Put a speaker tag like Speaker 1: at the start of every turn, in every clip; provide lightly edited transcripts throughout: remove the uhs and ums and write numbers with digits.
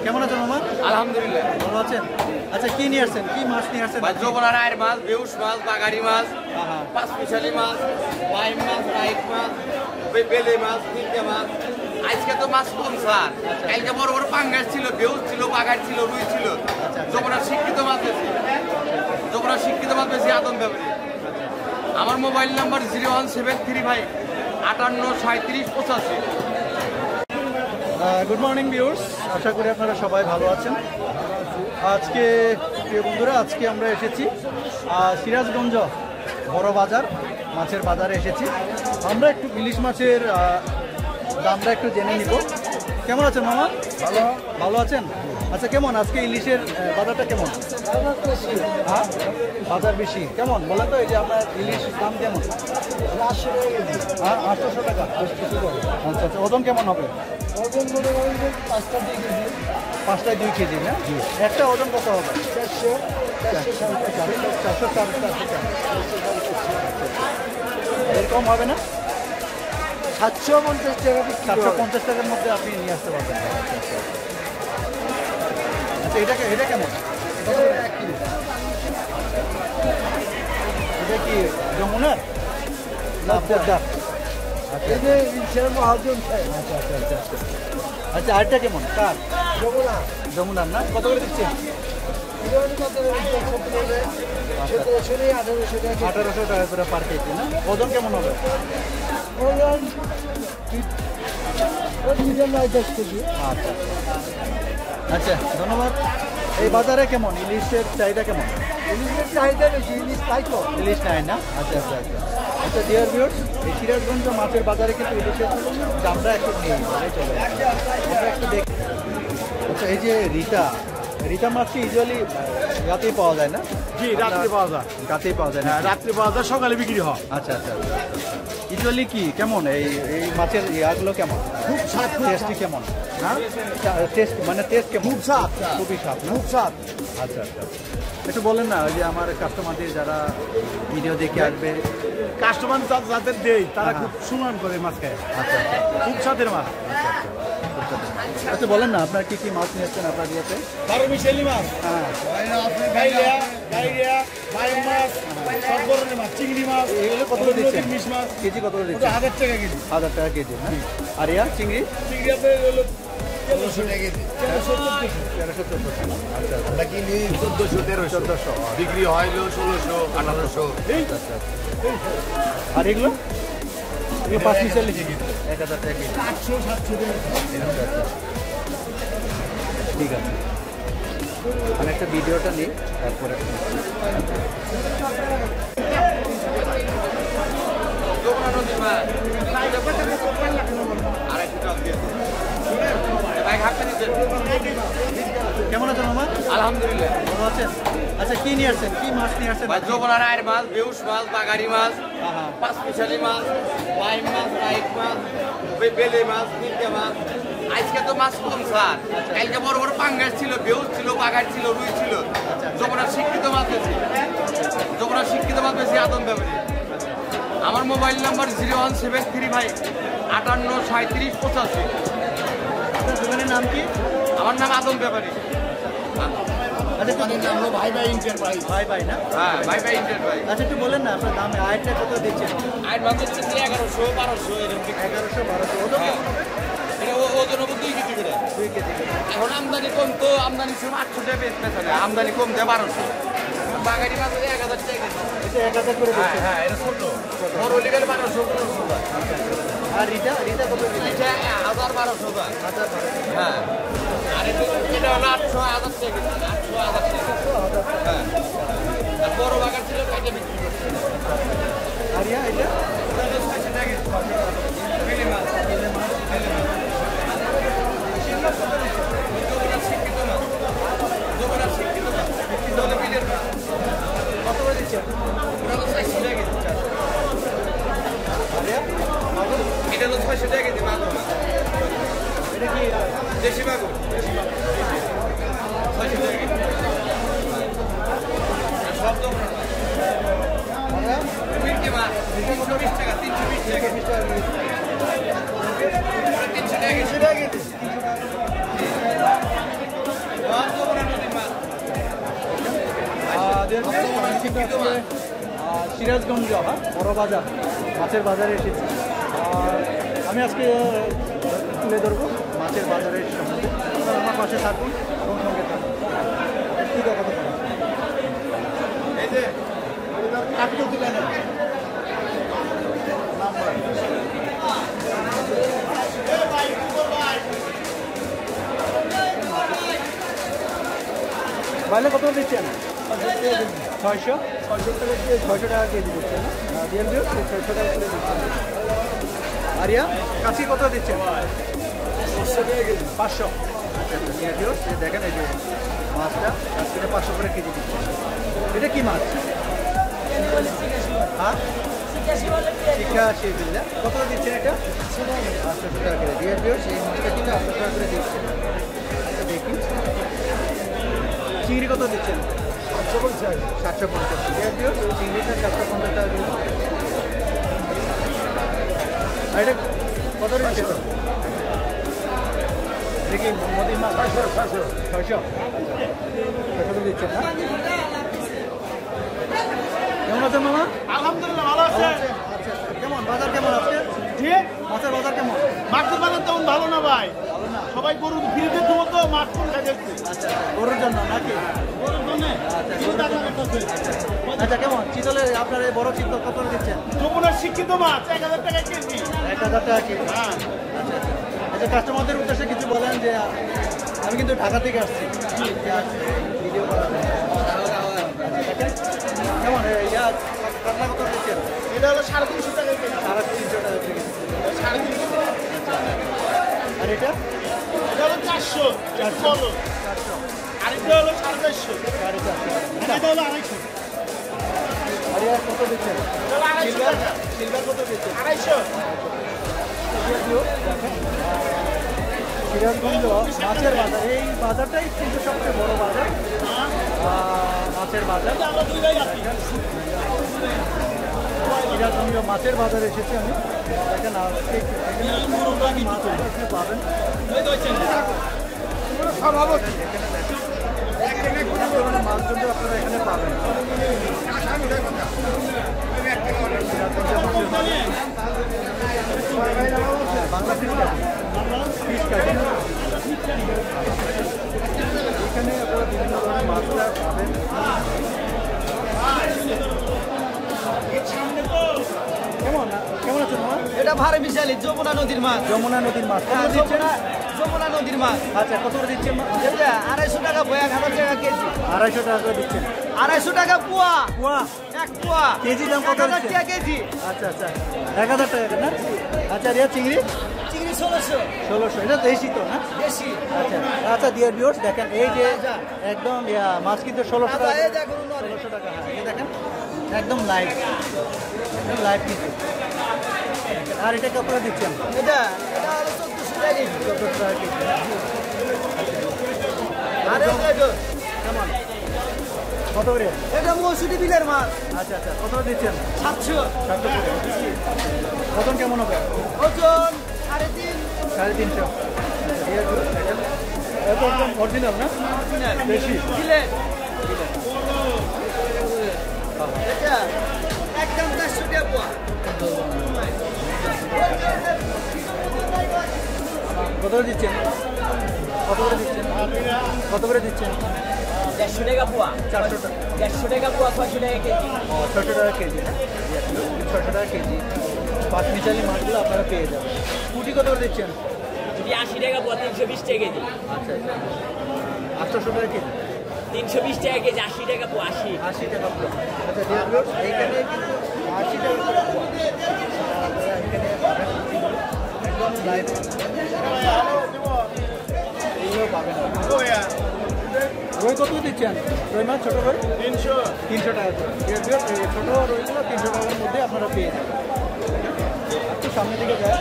Speaker 1: কেমন আছেন মামা?
Speaker 2: আলহামদুলিল্লাহ
Speaker 1: ভালো আছেন। আচ্ছা কি নিয়ে আসছেন, কি মাছ নিয়ে আসছেন?
Speaker 2: যমুনার আয়ের মাছ, বেউস মাছ, বাগারি মাছ, পাঁচমিশালি মাছ, বাইম মাছ, রাইট মাছ, বেলে মাছ, তিনটে মাছ। আজকে তো মাছ কম স্যার, কালকে বড় বড় পাঙ্গাস ছিল, বেউস ছিল, বাগার ছিল, রুই ছিল। যমুনার শিক্ষিত মাছ বেশি, যমুনার শিক্ষিত মাছ বেশি আদম ব্যাপারে। আমার mobile number 01735 58 37 85।
Speaker 1: Good morning viewers, আশা করি আপনারা সবাই ভালো আছেন। আজকে প্রিয় বন্ধুরা, আজকে আমরা এসেছি সিরাজগঞ্জ বড় বাজার, মাছের বাজারে এসেছি। আমরা একটু ইলিশ মাছের দামটা একটু জেনে নিব। কেমন আছেন মামা?
Speaker 3: ভালো।
Speaker 1: ভালো আছেন। আচ্ছা কেমন আজকে ইলিশের বাজারটা কেমন? হ্যাঁ বাজার বেশি কেমন বলেন তো? এই যে আপনার ইলিশ দাম কেমন?
Speaker 3: 800 টাকা কেজি।
Speaker 1: হ্যাঁ 800 টাকা। আচ্ছা আচ্ছা, ওজন কেমন হবে?
Speaker 3: ওজন মনে করেন যে 5টা 2 কেজি।
Speaker 1: 5টায় 2 কেজি না? একটা ওজন কত হবে?
Speaker 3: 400
Speaker 1: এরকম হবে না?
Speaker 3: 750 টাকা বিক্রি হবে।
Speaker 1: 750 টাকার মধ্যে আপনি নিয়ে আসতে পারবেন। আচ্ছা এটা কেমন? এটা কি যমুনার না পদ্মার? আচ্ছা
Speaker 3: এই যে ইনশাল মহাজন খায়।
Speaker 1: আচ্ছা আচ্ছা আচ্ছা আচ্ছা। আচ্ছা আরেকটা কেমন? কার?
Speaker 3: যমুনা।
Speaker 1: যমুনার না? কত করে দিচ্ছেন?
Speaker 3: এটা কত করে? 1700 নেই 1800 টাকা।
Speaker 1: 1800 টাকা করে পার কেজি না? ওজন কেমন হবে?
Speaker 3: ওজন ওই মিডিয়াম 10 কেজি।
Speaker 1: আচ্ছা আচ্ছা ধন্যবাদ। এই বাজারে কেমন ইলিশের চাহিদা কেমন?
Speaker 3: ইলিশের চাহিদা বেশি, ইলিশ তাই তো।
Speaker 1: ইলিশ নাই না? আচ্ছা আচ্ছা আচ্ছা আচ্ছা ডিয়ার ভিউয়ার্স, এই সিরাজগঞ্জ মাছের বাজারে কিন্তু ইলিশের দামটা একটু নেই বলে চলে। আমরা একটু দেখি। আচ্ছা এই যে রিতা মাছটি ইউজুয়ালি রাতেই পাওয়া যায় না?
Speaker 4: জি, রাত্রে পাওয়া যায়।
Speaker 1: রাতেই পাওয়া যায় না?
Speaker 4: হ্যাঁ, রাত্রে পাওয়া যায়, সকালে বিক্রি হয়।
Speaker 1: আচ্ছা আচ্ছা ইউজুয়ালি কি কেমন এই মাছের ইয়াগুলো কেমন?
Speaker 4: খুব স্বাদ,
Speaker 1: টেস্টটি কেমন?
Speaker 4: হ্যাঁ,
Speaker 1: টেস্ট মানে টেস্ট কেমন?
Speaker 4: খুব স্বাদ,
Speaker 1: খুবই স্বাদ না?
Speaker 4: খুব স্বাদ।
Speaker 1: আচ্ছা আচ্ছা একটু বলেন না, ওই যে আমার কাস্টমারদের যারা ভিডিও দেখে আসবে।
Speaker 4: কাস্টমার যাদের দেই তারা
Speaker 1: হ্যাঁ।
Speaker 4: খুব সুনাম করে মাছ খায়।
Speaker 1: আচ্ছা আচ্ছা
Speaker 4: খুব স্বাদের মাছ।
Speaker 1: আচ্ছা বলেন না আপনার কি কি মাছ নিয়েছেন আপনার ইয়েতে?
Speaker 4: পারমিশালি মাছ,
Speaker 1: হ্যাঁ
Speaker 4: গাইরিয়া, বাইম মাছ, সব ধরনের মাছ, চিংড়ি মাছ,
Speaker 1: এগুলো কত করে দিচ্ছেন?
Speaker 4: ইলিশ মাছ,
Speaker 1: কেজি কত করে
Speaker 4: ওটা
Speaker 1: দিচ্ছেন?
Speaker 4: 1000 টাকা কেজি।
Speaker 1: 1000 টাকা কেজি না? আর ইয়া চিংড়ি?
Speaker 4: চিংড়ি আপনার হলো 1300 টাকা কেজি। 1300
Speaker 1: 1300-1400। আচ্ছা আচ্ছা
Speaker 2: আমরা কিনি 1400 1300, বিক্রি হয় 1600 1800।
Speaker 1: আচ্ছা আচ্ছা আর এগুলো? এগুলো 5 কেজি 1000 টাকা কেজি।
Speaker 4: 800-700 টাকা।
Speaker 1: আচ্ছা আচ্ছা ঠিক আছে, আমি একটা ভিডিওটা নিই তারপরে। কেমন আছেন মামা?
Speaker 2: আলহামদুলিল্লাহ
Speaker 1: ভালো আছেন। আচ্ছা কি নিয়ে আসছেন, কি মাছ নিয়ে আসছেন?
Speaker 2: যমুনার আয়ের মাছ, বেউস মাছ, বাগারি মাছ,
Speaker 1: হ্যাঁ
Speaker 2: পাঁচমিশালি মাছ, বাইম মাছ, রাইট মাছ, বেলে মাছ, তিনটে মাছ। আজকে তো মাছ কম স্যার, কালকে বড় বড় পাঙ্গাস ছিল, বেউস ছিল, বাগার ছিল, রুই ছিল। যমুনার শিক্ষিত মাছ বেশি, যমুনার শিক্ষিত মাছ বেশি আদম ব্যাপারে। আমার মোবাইল নাম্বার 01735 58 37 85।
Speaker 1: আপনার দোকানের নাম কি?
Speaker 2: আমার নাম আদম ব্যাপারী।
Speaker 1: আচ্ছা একটু
Speaker 4: নাম হলো ভাই এন্টারপ্রাইজ।
Speaker 1: ভাই না?
Speaker 2: হ্যাঁ, ভাই ভাই ইন্টারপ্রাইজ।
Speaker 1: আচ্ছা একটু বলেন না আপনার দামে আয়টা কত দিচ্ছেন?
Speaker 2: আয়ের মাছ হচ্ছে 1100 1200 এরকম।
Speaker 1: 1100-1200 ওজন
Speaker 2: হ্যাঁ,
Speaker 1: কেমন হবে?
Speaker 2: এটা ওজন হবে 2 কেজি করে।
Speaker 1: 2 কেজি করে।
Speaker 2: এখন আমদানি কম তো, আমদানি ছিল 800 টাকা বেচতে হবে, আমদানি কম দেয় 1200। বাগারি মাছ হলে 1000 টাকা কেজি।
Speaker 1: এটা 1000 করে
Speaker 2: হ্যাঁ
Speaker 1: দিচ্ছেন।
Speaker 2: হ্যাঁ, এটা ছোট বড় লিগাল 1200 1500 টাকা।
Speaker 1: আর রিটা কত দিচ্ছেন?
Speaker 2: এটা 1000 1200 টাকা।
Speaker 1: 1000-1200।
Speaker 2: হ্যাঁ, আর এটা হলো 800 1000 টাকা কেজি। 800 1000 টাকা। হ্যাঁ, আর বড় বাগার ছিল কাইটে বিক্রি করছে।
Speaker 1: আর ইয়া এটা?
Speaker 2: এটা হলো 600 টাকা কেজি। বেলে মাছ, বেলে মাছ, বেলে মাছ। যমুনার শিক্ষিত মাছ, যমুনার শিক্ষিত মাছ, শিক্ষিত হলে বিলের মাছ।
Speaker 1: কত করে দিচ্ছেন?
Speaker 2: ওটা হলো 400 টাকা কেজি।
Speaker 1: আর ইয়া? মাগুর?
Speaker 2: এটা হলো 600 টাকা কেজি মাগুর মাছ।
Speaker 1: এটা কি?
Speaker 2: দেশি মাগুর, 600 টাকা কেজি। আর সব যমুনার মাছ।
Speaker 1: আর ইয়া?
Speaker 2: মির্কি মাছ 320 টাকা, 320 টাকা কেজি।
Speaker 1: 320 টাকা কেজি।
Speaker 2: 300 টাকা কেজি।
Speaker 1: সিরাজগঞ্জ বড় বাজার মাছের বাজারে এসেছি। আর আমি আজকে তুলে ধরবো মাছের বাজারের সম্বন্ধে। আপনারা আমার পাশে থাকুন এবং সঙ্গে থাকুন। ঠিক আছে, এই যে কাটতে দিলেন বাইলে কত দিচ্ছেন? 600 টাকা কেজি দিচ্ছেন না? রিয়েল বিউ 600 টাকা করে দিচ্ছেন। আরিয়া কাছি কত দিচ্ছেন? 500। দেখেন এই যে মাছটা কাছে 500 করে কেজি দিচ্ছেন। এটা কি মাছ? হ্যাঁ, 85 বিল্লা। কত দিচ্ছেন এটা? 800 টাকা করে। রিয়েল বিউ সেই মাছটা কিন্তু 800 টাকা করে দিচ্ছেন। দেখি চিংড়ি কত দিচ্ছেন? 750। চিংড়িটা 750 টাকা দিন। আর এটা কত দিচ্ছে? দেখি নদীর মাছ 600 দিচ্ছেন না? কেমন আছেন মামা?
Speaker 4: আলহামদুলিল্লাহ ভালো আছে।
Speaker 1: আচ্ছা, কেমন বাজার কেমন আছে?
Speaker 4: ঠিক
Speaker 1: মাছের বাজার কেমন?
Speaker 4: মাছের বাজার তেমন ভালো না ভাই,
Speaker 1: ভালো না।
Speaker 4: সবাই গরু ফিরিতে দেবো তো মাছ কোন খাই দেখছি
Speaker 1: আচ্ছা, গরুর জন্য নাকি?
Speaker 4: গরুর জন্য
Speaker 1: আচ্ছা, আচ্ছা, কেমন চিতলে আপনার এই বড় চিতল কত করে দিচ্ছেন?
Speaker 4: যমুনার শিক্ষিত মাছ 1000 টাকা কেজি।
Speaker 1: 1000 টাকা কেজি।
Speaker 4: হ্যাঁ
Speaker 1: আচ্ছা, আচ্ছা, কাস্টমারদের উদ্দেশ্যে কিছু বলেন যে আমি কিন্তু ঢাকা থেকে আসছি ভিডিও করার জন্য। কেমন ইয়া কাতলা কত দিচ্ছেন?
Speaker 4: এটা হলো 350 টাকা কেজি।
Speaker 1: 350 টাকা থেকে
Speaker 4: 350।
Speaker 1: আর এটা
Speaker 4: এটা হলো 400 বলো।
Speaker 1: 400।
Speaker 4: আর এটা হলো 450।
Speaker 1: 450।
Speaker 4: এটা হলো 250।
Speaker 1: আর ইয়া কত দিচ্ছেন?
Speaker 4: এটা হলো 250 টাকা।
Speaker 1: সিলভার কত দিচ্ছেন?
Speaker 4: 250।
Speaker 1: সিরাজগঞ্জ মাছের বাজার, এই বাজারটাই কিন্তু সবচেয়ে বড় বাজার, মাছের বাজার।
Speaker 4: আমরা দুই ভাই আছি।
Speaker 1: সিরাজগঞ্জ মাছের বাজারে এসেছি আমি। দেখেন আজকে এখানে মাছ আপনি পাবেন।
Speaker 4: সভাপতি
Speaker 1: অনেক ধরনের মাছ কিন্তু আপনারা এখানে পাবেন। বাংলা ফিশ কাটি এখানে আপনারা বিভিন্ন ধরনের মাছটা পাবেন। কেমন কেমন আছেন মাছ?
Speaker 3: এটা ভারে বিশালি যমুনা নদীর মাছ।
Speaker 1: যমুনা নদীর মাছ কত দিচ্ছেন?
Speaker 3: যমুনা নদীর মাছ।
Speaker 1: আচ্ছা, কত করে দিচ্ছেন?
Speaker 3: এটা 250 টাকা 1000 টাকা কেজি।
Speaker 1: 250 টাকা করে দিচ্ছেন।
Speaker 3: 250 টাকা পোয়া।
Speaker 1: পোয়া
Speaker 3: এক পোয়া।
Speaker 1: কেজি দাম কত
Speaker 3: 1000
Speaker 1: দিচ্ছেন?
Speaker 3: টাকা কেজি।
Speaker 1: আচ্ছা, আচ্ছা, 1000 টাকা না? আচ্ছা, রিয়া চিংড়ি
Speaker 3: চিংড়ি 1600
Speaker 1: 1600। এটা দেশি তো না?
Speaker 3: বেশি।
Speaker 1: আচ্ছা, আচ্ছা, ডিয়ার ভিউয়ার্স দেখেন এই যে একদম মাছ কিন্তু 1600 টাকা।
Speaker 3: এই দেখুন
Speaker 1: 1600 টাকা। হ্যাঁ, এই দেখেন একদম লাইভ, একদম লাইভ কিন্তু। আর এটা কত করে দিচ্ছেন?
Speaker 3: এটা এটা হলো 1400 টাকা কেজি।
Speaker 1: 1400 টাকা কেজি।
Speaker 3: আর এটা
Speaker 1: কেমন কত করে?
Speaker 3: এটা মৌসুমী বিলের মাছ।
Speaker 1: আচ্ছা, আচ্ছা, কত করে দিচ্ছেন?
Speaker 3: 700।
Speaker 1: 700 করে। ওজন কেমন হবে?
Speaker 3: ওজন 3.5।
Speaker 1: 350। ডিয়ার ভিউয়ার্স দেখেন এটা একদম অরিজিনাল না? বেশি
Speaker 3: বিলের। এটা একদম 400 টাকা পোয়া।
Speaker 1: কত করে দিচ্ছেন? কত করে দিচ্ছেন? কত করে দিচ্ছেন?
Speaker 3: 150 টাকা পোয়া।
Speaker 1: 400 টাকা।
Speaker 3: 150 টাকা পোয়া, 600 টাকা কেজি।
Speaker 1: 600 টাকা কেজি না? 600 টাকা কেজি। পাঁচমিশালি মাছগুলো আপনারা পেয়ে যাবেন। পুঁটি কত করে দিচ্ছেন?
Speaker 3: যদি 80 টাকা পোয়া, 320 টাকা কেজি।
Speaker 1: আচ্ছা, আচ্ছা, 800 টাকা কেজি।
Speaker 3: 320 টাকা কেজি, 80 টাকা পোয়া, 80।
Speaker 1: 80 টাকা পোয়া। আচ্ছা, ডিয়ার ভিউয়ার্স এইখানে কিন্তু 80 টাকা করে পোয়া। আপনারা এখানে পাবেন একদম লাইভ এইগুলো পাবেন। রুই কত দিচ্ছেন? রুই মাছ ছোটো করে 300 টাকা করে। ডিয়ার ভিউয়ার্স এই ছোটো রুইগুলো 300 টাকার মধ্যে আপনারা পেয়ে যাবেন। একটু সামনের দিকে যায়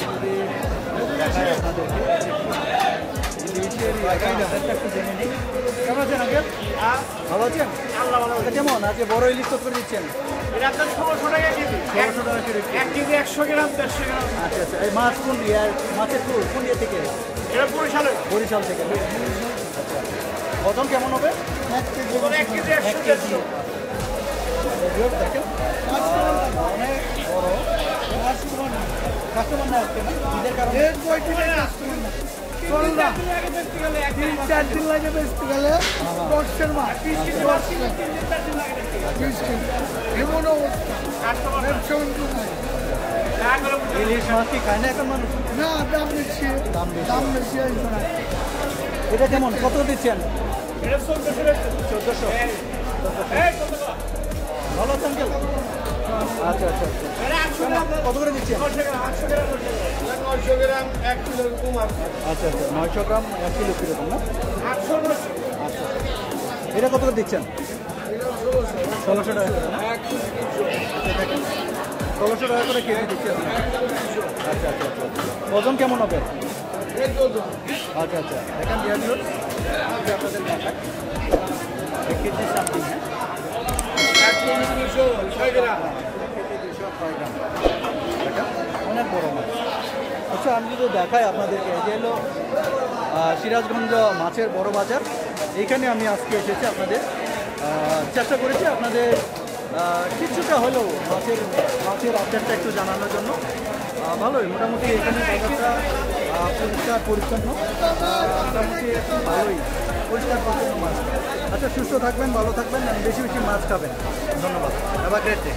Speaker 1: যদি দেখায় আপনাদেরকে একটু জেনে নিই। কেমন আছেন আঙ্কেল? ভালো আছেন?
Speaker 4: আল্লাহ ভালো আছে।
Speaker 1: কেমন আজকে বড় ইলিশ কত করে দিচ্ছেন?
Speaker 4: এটা তো 1600 টাকা কেজি।
Speaker 1: 1600 টাকা করে।
Speaker 4: 1 কেজি 100 গ্রাম 150 গ্রাম।
Speaker 1: আচ্ছা, আচ্ছা, এই মাছ কোন মাছের কোন ইয়ে থেকে?
Speaker 4: এটা বরিশালের।
Speaker 1: বরিশাল থেকে। আচ্ছা, ওজন কেমন হবে?
Speaker 3: 1 কেজি।
Speaker 1: 1 কেজি। দেখেন অনেক বড় কাস্টমার না আসছে না ঈদের কারণে।
Speaker 3: এর কয়দিনের কাস্টমার না? চল না। 3-4 দিন লাগে বেচতে গেলে 10-এর মাছ। 20 কেজি। এমন অবস্থা। ব্যবসা বাণিজ্য নাই।
Speaker 1: ইলিশ মাছ কি খায় না এখন মানুষ?
Speaker 3: না, দাম বেশি।
Speaker 1: দাম বেশি।
Speaker 3: দাম বেশি হয়েছে না।
Speaker 1: এটা কেমন কত দিচ্ছেন?
Speaker 4: এটা 1400
Speaker 1: 1400। ভালো আছেন কেন? আচ্ছা আচ্ছা আচ্ছা কত করে দিচ্ছেন?
Speaker 4: 900 গ্রাম 1 কিলো কুমার
Speaker 1: আচ্ছা আচ্ছা 900 গ্রাম 1 কিলো কিরকম না?
Speaker 4: 800
Speaker 1: আচ্ছা এটা কত করে দিচ্ছেন? 1600 টাকা করে না? আচ্ছা দেখেন 1600 টাকা করে কেজি দিচ্ছি আপনি। আচ্ছা আচ্ছা আচ্ছা ওজন কেমন হবে? আচ্ছা আচ্ছা দেখেন ডিয়ার আপনাদের দেখায় 1 কেজি সামথিং হ্যাঁ
Speaker 4: 1 কেজি 206 গ্রাম।
Speaker 1: অনেক বড় মাছ। আচ্ছা আমি যদি দেখাই আপনাদেরকে এই যে হলো সিরাজগঞ্জ মাছের বড় বাজার। এইখানে আমি আজকে এসেছি আপনাদের চেষ্টা করেছি আপনাদের কিছুটা হলেও মাছের আপডেটটা একটু জানানোর জন্য। ভালোই মোটামুটি এখানে বাজারটা পরিষ্কার পরিচ্ছন্ন মোটামুটি ভালোই পরিষ্কার পরিচ্ছন্ন মাছ। আচ্ছা সুস্থ থাকবেন ভালো থাকবেন বেশি বেশি মাছ খাবেন। ধন্যবাদ। Have a great day.